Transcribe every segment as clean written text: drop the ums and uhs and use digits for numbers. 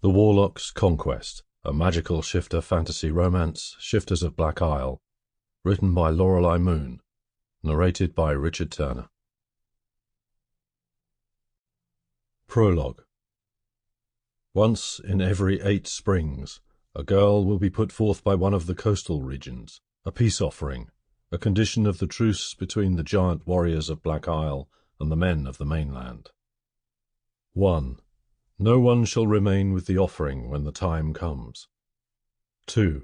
The Warlock's Conquest, a magical shifter fantasy romance, Shifters of Black Isle, written by Lorelei Moone, narrated by Richard Turner. Prologue. Once in every 8 springs, a girl will be put forth by one of the coastal regions, a peace offering, a condition of the truce between the giant warriors of Black Isle and the men of the mainland. 1. No one shall remain with the offering when the time comes. 2.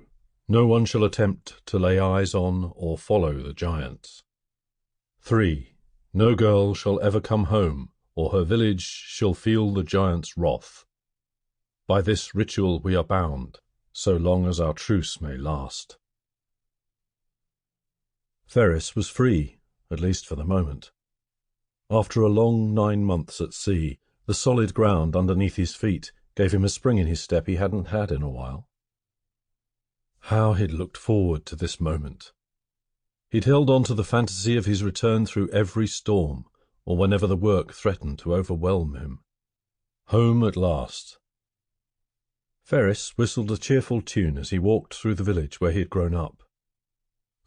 No one shall attempt to lay eyes on or follow the giants. 3. No girl shall ever come home, or her village shall feel the giant's wrath. By this ritual we are bound, so long as our truce may last. Ferris was free, at least for the moment. After a long 9 months at sea, the solid ground underneath his feet gave him a spring in his step he hadn't had in a while. How he'd looked forward to this moment. He'd held on to the fantasy of his return through every storm, or whenever the work threatened to overwhelm him. Home at last. Ferris whistled a cheerful tune as he walked through the village where he had grown up.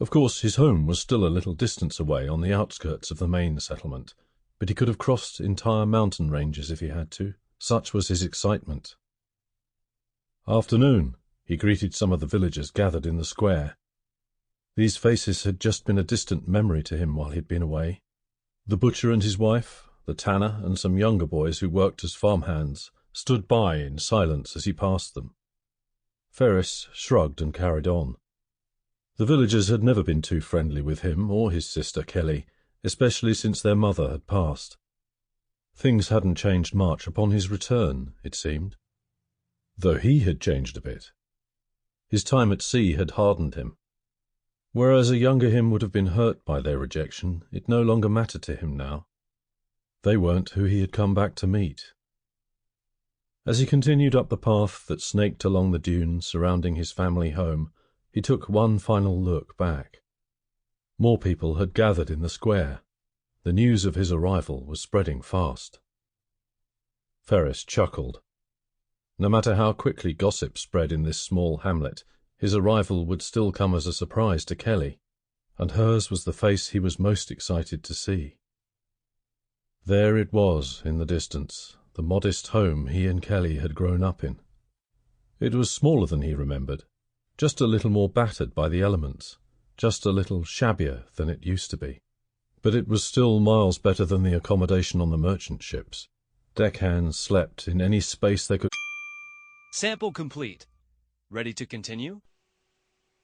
Of course, his home was still a little distance away on the outskirts of the main settlement, but he could have crossed entire mountain ranges if he had to. Such was his excitement. Afternoon, he greeted some of the villagers gathered in the square. These faces had just been a distant memory to him while he'd been away. The butcher and his wife, the tanner and some younger boys who worked as farmhands, stood by in silence as he passed them. Ferris shrugged and carried on. The villagers had never been too friendly with him or his sister Kelly, especially since their mother had passed. Things hadn't changed much upon his return, it seemed. Though he had changed a bit. His time at sea had hardened him. Whereas a younger him would have been hurt by their rejection, it no longer mattered to him now. They weren't who he had come back to meet. As he continued up the path that snaked along the dunes surrounding his family home, he took one final look back. More people had gathered in the square. The news of his arrival was spreading fast. Ferris chuckled. No matter how quickly gossip spread in this small hamlet, his arrival would still come as a surprise to Kelly, and hers was the face he was most excited to see. There it was in the distance, the modest home he and Kelly had grown up in. It was smaller than he remembered, just a little more battered by the elements, just a little shabbier than it used to be. But it was still miles better than the accommodation on the merchant ships. Deckhands slept in any space they could. Sample complete. Ready to continue?